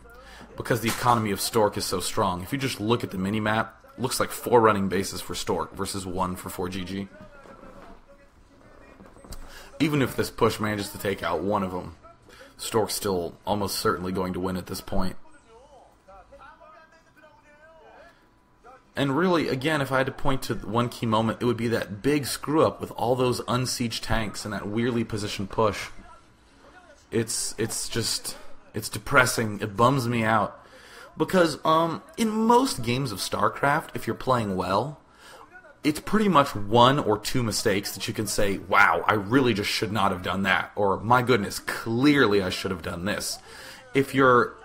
because the economy of Stork is so strong. If you just look at the mini-map, it looks like 4 running bases for Stork versus 1 for ForGG. Even if this push manages to take out one of them, Stork's still almost certainly going to win at this point. And really, again, if I had to point to one key moment, it would be that big screw-up with all those unsieged tanks and that weirdly positioned push. It's depressing. It bums me out. Because in most games of StarCraft, if you're playing well, it's pretty much 1 or 2 mistakes that you can say, wow, I really just should not have done that. Or, my goodness, clearly I should have done this. If you're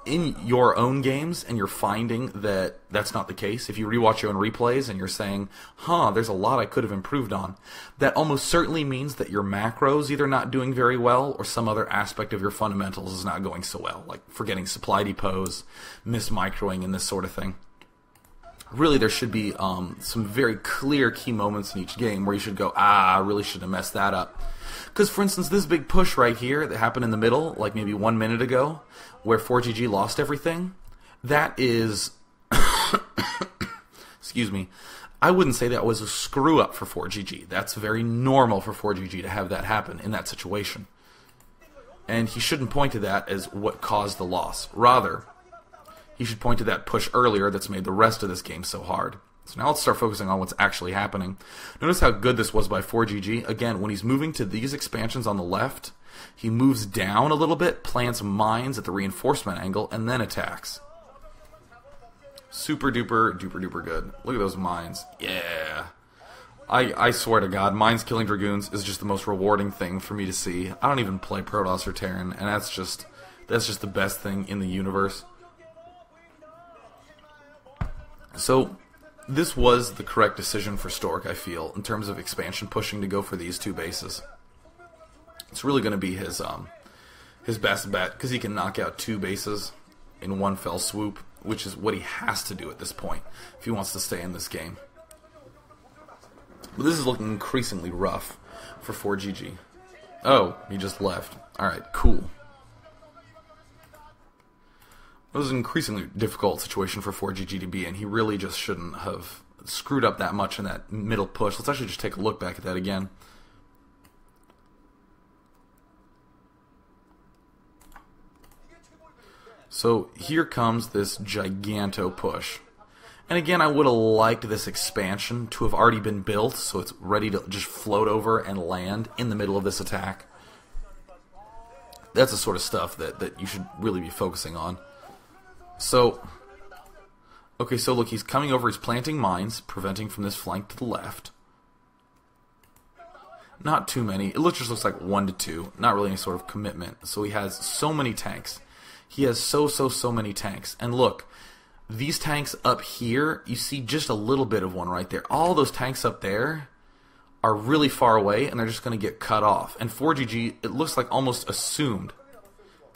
in your own games and you're finding that that's not the case, if you rewatch your own replays and you're saying, there's a lot I could have improved on, that almost certainly means that your macros either not doing very well or some other aspect of your fundamentals is not going so well, like forgetting supply depots, mismicroing, and this sort of thing. Really, there should be some very clear key moments in each game where you should go, I really shouldn't have messed that up. Because, for instance, this big push right here that happened in the middle, like maybe 1 minute ago, where ForGG lost everything, that is... excuse me. I wouldn't say that was a screw-up for ForGG. That's very normal for ForGG to have that happen in that situation. And he shouldn't point to that as what caused the loss. Rather, he should point to that push earlier that's made the rest of this game so hard. So now let's start focusing on what's actually happening. Notice how good this was by ForGG. Again, when he's moving to these expansions on the left, he moves down a little bit, plants mines at the reinforcement angle, and then attacks. Super duper, duper duper good. Look at those mines. Yeah. I swear to God, mines killing Dragoons is just the most rewarding thing for me to see. I don't even play Protoss or Terran, and that's just the best thing in the universe. So, this was the correct decision for Stork, I feel, in terms of expansion pushing to go for these 2 bases. It's really going to be his best bet, because he can knock out 2 bases in one fell swoop, which is what he has to do at this point if he wants to stay in this game. But this is looking increasingly rough for ForGG. Oh, he just left. Alright, cool. It was an increasingly difficult situation for ForGG to be in. He really just shouldn't have screwed up that much in that middle push. Let's actually just take a look back at that again. So here comes this giganto push. And again, I would have liked this expansion to have already been built, so it's ready to just float over and land in the middle of this attack. That's the sort of stuff that you should really be focusing on. So, okay, so look, he's coming over, he's planting mines, preventing from this flank to the left. Not too many. It just looks like 1 to 2. Not really any sort of commitment. So he has so many tanks. He has so many tanks. And look, these tanks up here, you see just a little bit of one right there. All those tanks up there are really far away, and they're just going to get cut off. And ForGG, it looks like almost assumed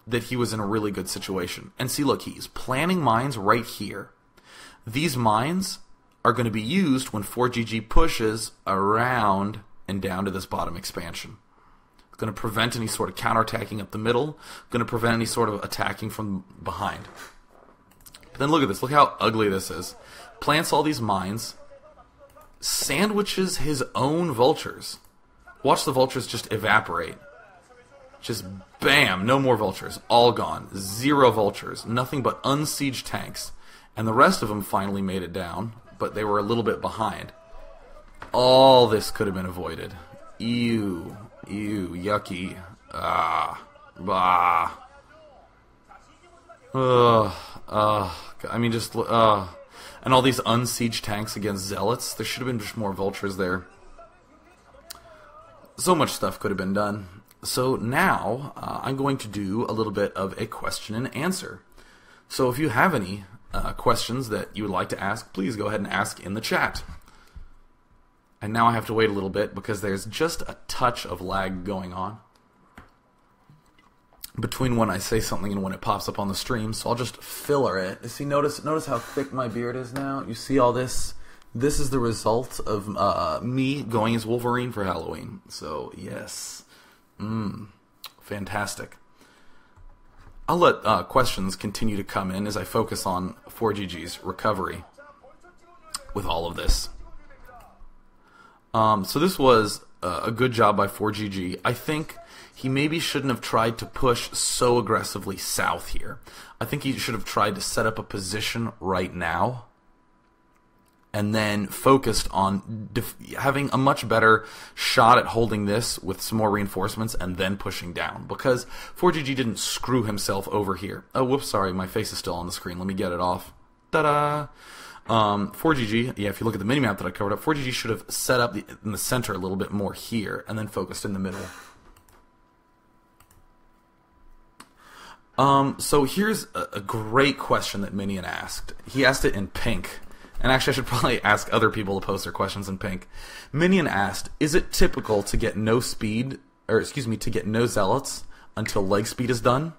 that he was in a really good situation. And see, look, he's planting mines right here. These mines are going to be used when ForGG pushes around and down to this bottom expansion. It's going to prevent any sort of counterattacking up the middle, going to prevent any sort of attacking from behind. But then look at this, look how ugly this is. Plants all these mines, sandwiches his own vultures. Watch the vultures just evaporate. Just bam, no more vultures, all gone, 0 vultures, nothing but unsieged tanks, and the rest of them finally made it down, but they were a little bit behind. All this could have been avoided. Ew, yucky, bah. I mean, and all these unsieged tanks against zealots, there should have been just more vultures there. So much stuff could have been done. So now I'm going to do a little bit of a question and answer. So if you have any questions that you would like to ask, please go ahead and ask in the chat. And now I have to wait a little bit because there's just a touch of lag going on between when I say something and when it pops up on the stream. So I'll just filler it. See, notice how thick my beard is now? You see all this? This is the result of me going as Wolverine for Halloween. So, yes. Fantastic. I'll let questions continue to come in as I focus on ForGG's recovery with all of this. So this was a good job by ForGG. I think he maybe shouldn't have tried to push so aggressively south here. I think he should have tried to set up a position right now and then focused on having a much better shot at holding this with some more reinforcements and then pushing down. Because ForGG didn't screw himself over here. Oh, whoops, sorry, my face is still on the screen. Let me get it off. Ta-da! ForGG, yeah, if you look at the minimap that I covered up, ForGG should have set up in the center a little bit more here and then focused in the middle. So here's a great question that Minion asked. He asked it in pink. And actually, I should probably ask other people to post their questions in pink. Minion asked, is it typical to get no speed, or excuse me, to get no zealots until leg speed is done?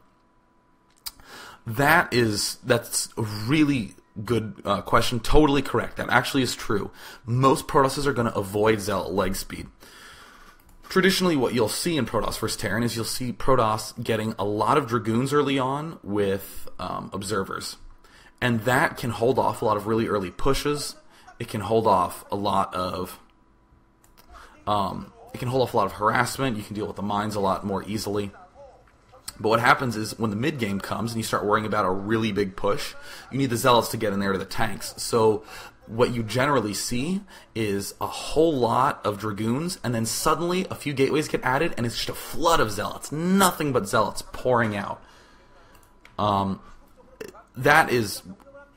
That's a really good question. Totally correct. That actually is true. Most Protosses are going to avoid zealot leg speed. Traditionally, what you'll see in Protoss vs. Terran is you'll see Protoss getting a lot of Dragoons early on with Observers. And that can hold off a lot of really early pushes. It can hold off a lot of harassment. You can deal with the mines a lot more easily. But what happens is when the mid game comes and you start worrying about a really big push, you need the zealots to get in there to the tanks. So what you generally see is a whole lot of Dragoons, and then suddenly a few gateways get added, and it's just a flood of zealots. Nothing but zealots pouring out. That is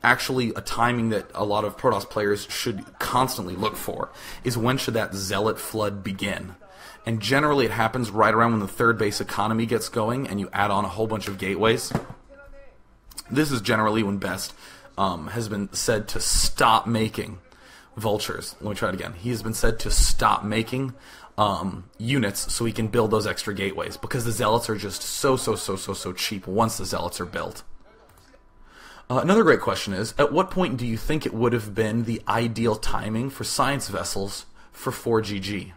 actually a timing that a lot of Protoss players should constantly look for, is when should that zealot flood begin. And generally it happens right around when the third base economy gets going and you add on a whole bunch of gateways. This is generally when Best has been said to stop making vultures. Let me try it again. He has been said to stop making units so he can build those extra gateways, because the zealots are just so cheap once the zealots are built. Another great question is, at what point do you think it would have been the ideal timing for science vessels for ForGG?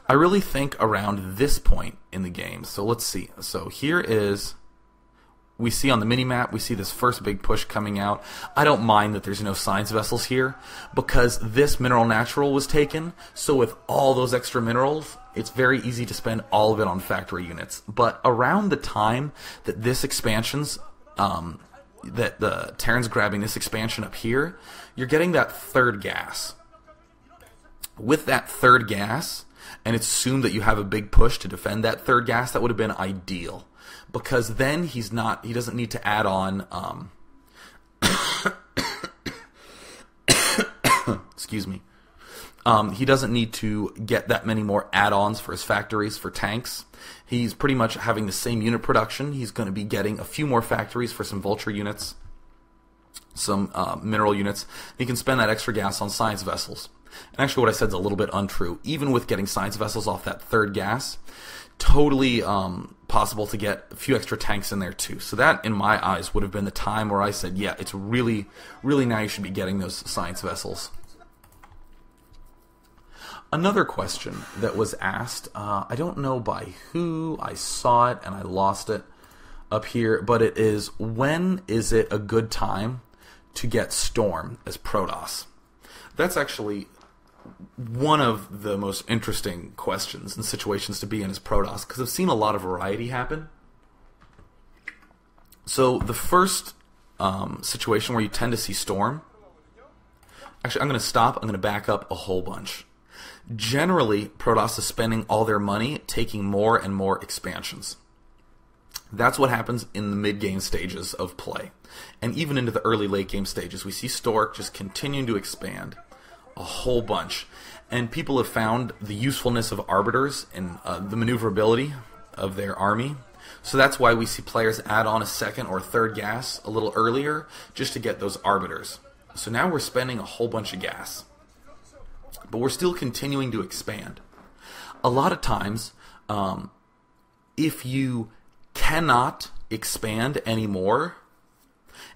I really think around this point in the game. So let's see. So here is, we see on the minimap, we see this first big push coming out. I don't mind that there's no science vessels here, because this mineral natural was taken, so with all those extra minerals, it's very easy to spend all of it on factory units. But around the time that this expansion's, that the Terran's grabbing this expansion up here, you're getting that third gas. With that third gas, and it's assumed that you have a big push to defend that third gas, that would have been ideal. Because then he doesn't need to add on, excuse me. He doesn't need to get that many more add-ons for his factories for tanks. He's pretty much having the same unit production. He's going to be getting a few more factories for some vulture units, some mineral units. He can spend that extra gas on science vessels. And actually what I said is a little bit untrue. Even with getting science vessels off that third gas, totally possible to get a few extra tanks in there too. So that, in my eyes, would have been the time where I said, yeah, it's really now you should be getting those science vessels. Another question that was asked, I don't know by who, I saw it and I lost it up here, but it is, when is it a good time to get Storm as Protoss? That's actually one of the most interesting questions and situations to be in as Protoss, because I've seen a lot of variety happen. So the first situation where you tend to see Storm, actually I'm going to stop, I'm going to back up a whole bunch. Generally, Protoss is spending all their money taking more and more expansions. That's what happens in the mid-game stages of play. And even into the early late-game stages, we see Stork just continuing to expand a whole bunch. And people have found the usefulness of arbiters and the maneuverability of their army. So that's why we see players add on a second or third gas a little earlier just to get those arbiters. So now we're spending a whole bunch of gas. But we're still continuing to expand. A lot of times, if you cannot expand anymore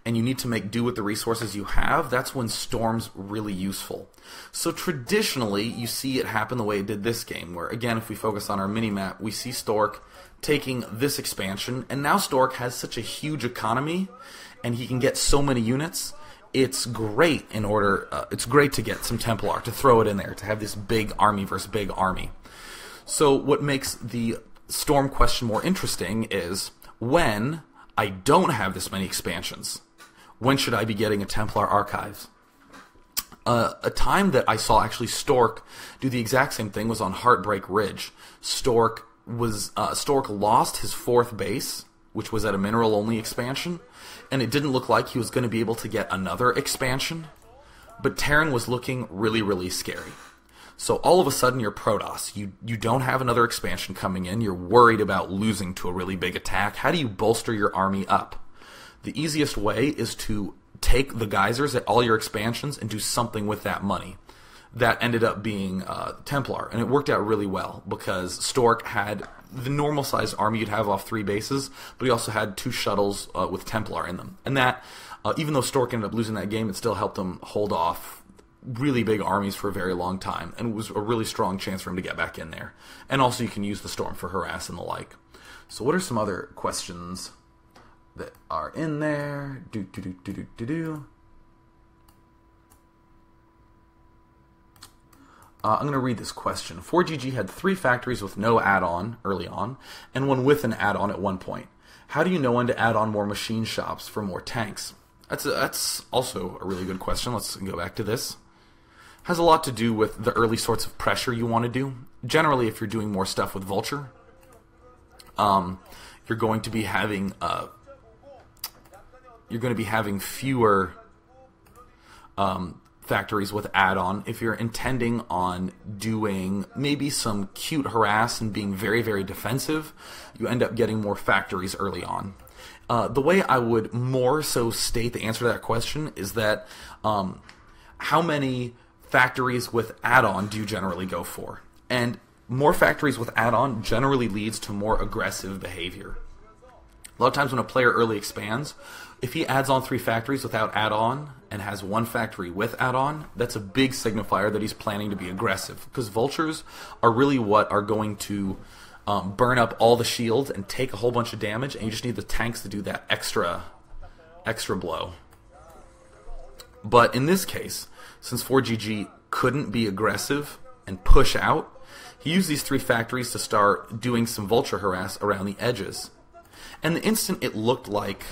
and you need to make do with the resources you have, that's when Storm's really useful. So traditionally, you see it happen the way it did this game, where again, if we focus on our mini-map, we see Stork taking this expansion, and now Stork has such a huge economy, and he can get so many units. It's great it's great to get some Templar, to throw it in there, to have this big army versus big army. So what makes the Storm question more interesting is, when I don't have this many expansions, when should I be getting a Templar Archives? A time that I saw actually Stork do the exact same thing was on Heartbreak Ridge. Stork lost his 4th base, which was at a mineral-only expansion, and it didn't look like he was going to be able to get another expansion, but Terran was looking really, really scary. So all of a sudden you're Protoss. You don't have another expansion coming in. You're worried about losing to a really big attack. How do you bolster your army up? The easiest way is to take the geysers at all your expansions and do something with that money. That ended up being Templar, and it worked out really well because Stork had the normal-sized army you'd have off 3 bases, but he also had 2 shuttles with Templar in them. And that, even though Stork ended up losing that game, it still helped him hold off really big armies for a very long time, and it was a really strong chance for him to get back in there. And also you can use the Storm for harass and the like. So what are some other questions that are in there? I'm going to read this question. ForGG had 3 factories with no add-on early on, and one with an add-on at one point. How do you know when to add on more machine shops for more tanks? That's also a really good question. Let's go back to this. Has a lot to do with the early sorts of pressure you want to do. Generally, if you're doing more stuff with Vulture, you're going to be having fewer factories with add-on. If you're intending on doing maybe some cute harass and being very, very defensive, you end up getting more factories early on. The way I would more so state the answer to that question is that how many factories with add-on do you generally go for? And more factories with add-on generally leads to more aggressive behavior. A lot of times when a player early expands, if he adds on 3 factories without add-on and has 1 factory with add-on, that's a big signifier that he's planning to be aggressive, because vultures are really what are going to burn up all the shields and take a whole bunch of damage, and you just need the tanks to do that extra blow. But in this case, since ForGG couldn't be aggressive and push out, he used these 3 factories to start doing some vulture harass around the edges. And the instant it looked like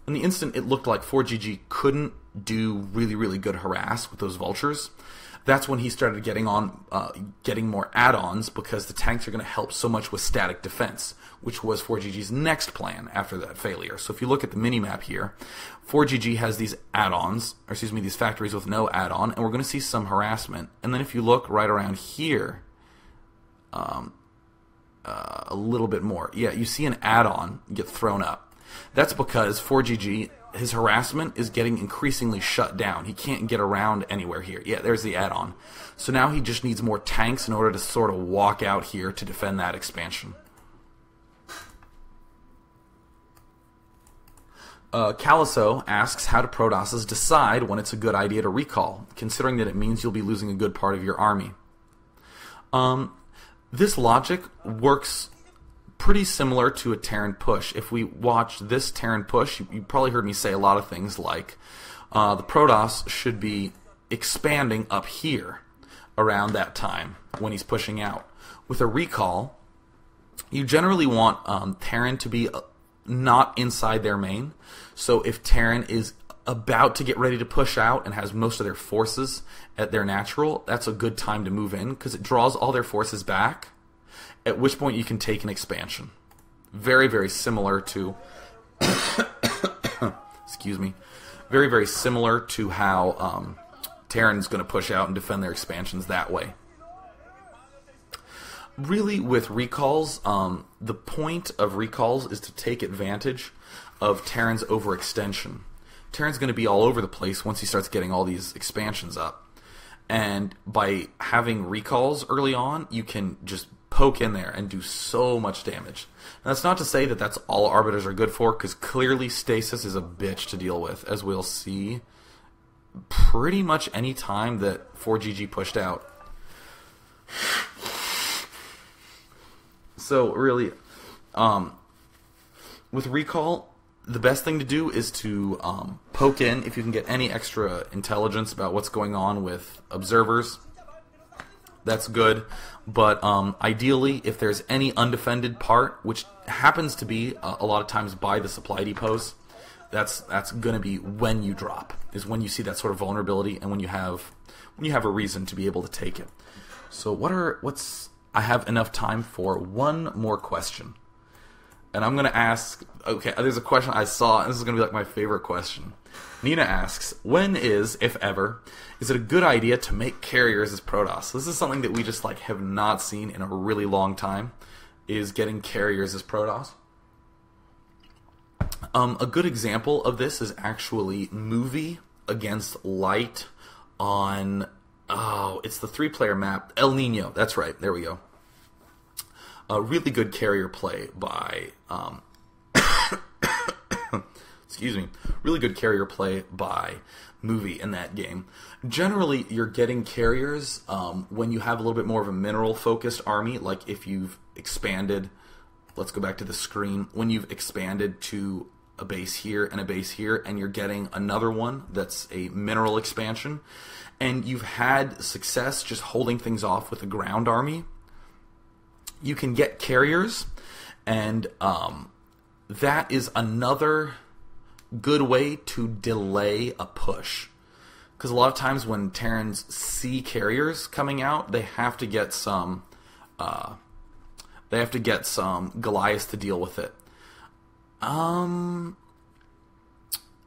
ForGG couldn't do really, really good harass with those vultures, that's when he started getting more add-ons, because the tanks are going to help so much with static defense, which was ForGG's next plan after that failure. So if you look at the mini-map here, ForGG has these add-ons, or excuse me, these factories with no add-on, and we're going to see some harassment. And then if you look right around here, a little bit more, yeah, you see an add-on get thrown up. That's because ForGG, his harassment is getting increasingly shut down. He can't get around anywhere here. Yeah, there's the add-on. So now he just needs more tanks in order to sort of walk out here to defend that expansion. Caliso asks, how do Protosses decide when it's a good idea to recall, considering that it means you'll be losing a good part of your army? This logic works pretty similar to a Terran push. If we watch this Terran push, you probably heard me say a lot of things like the Protoss should be expanding up here around that time when he's pushing out. With a recall, you generally want Terran to be not inside their main. So if Terran is about to get ready to push out and has most of their forces at their natural, that's a good time to move in, because it draws all their forces back, at which point you can take an expansion. Very, very similar to excuse me, very, very similar to how Terran's going to push out and defend their expansions that way. Really, with recalls, the point of recalls is to take advantage of Terran's overextension. Terran's going to be all over the place once he starts getting all these expansions up. And by having recalls early on, you can just poke in there and do so much damage. And that's not to say that that's all Arbiters are good for, because clearly Stasis is a bitch to deal with, as we'll see pretty much any time that ForGG pushed out. So really, with recall, the best thing to do is to poke in if you can get any extra intelligence about what's going on with observers. That's good, but ideally, if there's any undefended part, which happens to be a lot of times by the supply depots, that's going to be when you drop, is when you see that sort of vulnerability, and when you have a reason to be able to take it. So I have enough time for one more question. And I'm going to ask, okay, there's a question I saw, and this is going to be like my favorite question. Nina asks, when is, if ever, is it a good idea to make carriers as Protoss? This is something that we just like have not seen in a really long time, is getting carriers as Protoss. A good example of this is actually Movie against Light on, it's the 3-player map, El Nino, that's right, there we go. A really good carrier play by, excuse me, really good carrier play by Movie in that game. Generally, you're getting carriers when you have a little bit more of a mineral-focused army, like if you've expanded, let's go back to the screen, when you've expanded to a base here and a base here, and you're getting another one that's a mineral expansion, and you've had success just holding things off with a ground army, you can get carriers, and that is another good way to delay a push. Because a lot of times when Terrans see carriers coming out, they have to get some Goliaths to deal with it.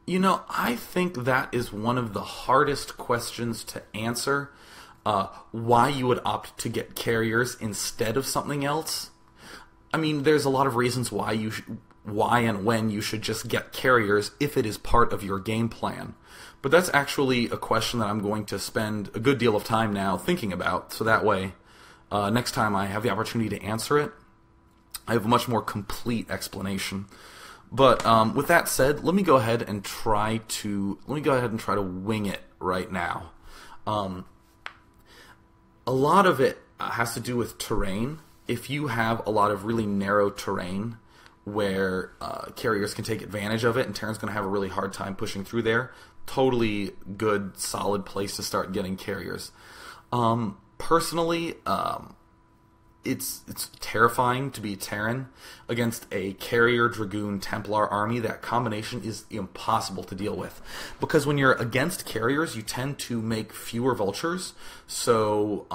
You know, I think that is one of the hardest questions to answer. Why you would opt to get carriers instead of something else. I mean, there's a lot of reasons why and when you should just get carriers if it is part of your game plan. But that's actually a question that I'm going to spend a good deal of time now thinking about, so that way, next time I have the opportunity to answer it, I have a much more complete explanation. But with that said, let me go ahead and try to wing it right now. A lot of it has to do with terrain. If you have a lot of really narrow terrain where carriers can take advantage of it, and Terran's going to have a really hard time pushing through there, totally good, solid place to start getting carriers. Personally, it's terrifying to be Terran against a carrier Dragoon Templar army. That combination is impossible to deal with, because when you're against carriers, you tend to make fewer vultures. So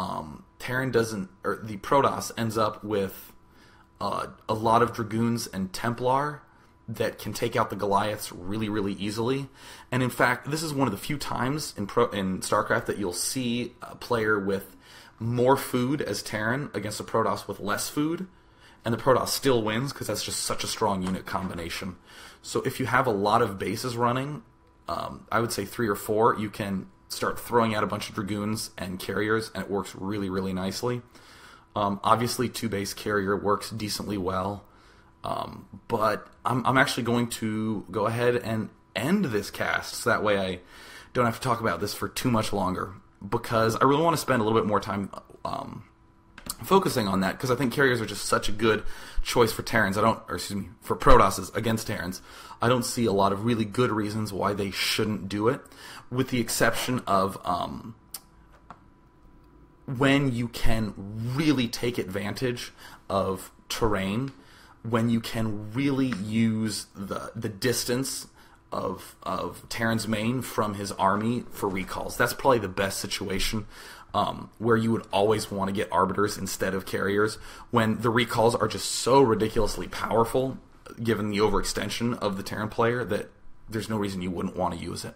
Terran the Protoss ends up with a lot of Dragoons and Templar that can take out the Goliaths really, really easily. And in fact, this is one of the few times in StarCraft that you'll see a player with more food as Terran against a Protoss with less food, and the Protoss still wins because that's just such a strong unit combination. So if you have a lot of bases running, I would say 3 or 4, you can start throwing out a bunch of Dragoons and carriers, and it works really, really nicely. Obviously, 2-base carrier works decently well, but I'm actually going to go ahead and end this cast, so that way I don't have to talk about this for too much longer, because I really want to spend a little bit more time focusing on that, because I think carriers are just such a good choice for Terrans. For Protosses against Terrans. I don't see a lot of really good reasons why they shouldn't do it, with the exception of when you can really take advantage of terrain, when you can really use the distance of Terran's main from his army for recalls. That's probably the best situation, where you would always want to get Arbiters instead of carriers, when the recalls are just so ridiculously powerful, given the overextension of the Terran player, that there's no reason you wouldn't want to use it.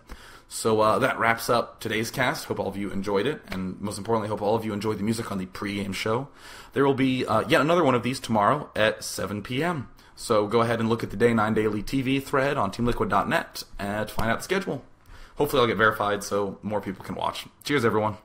So that wraps up today's cast. Hope all of you enjoyed it, and most importantly, hope all of you enjoyed the music on the pregame show. There will be yet another one of these tomorrow at 7 p.m. So go ahead and look at the Day 9 Daily TV thread on teamliquid.net to find out the schedule. Hopefully I'll get verified so more people can watch. Cheers, everyone.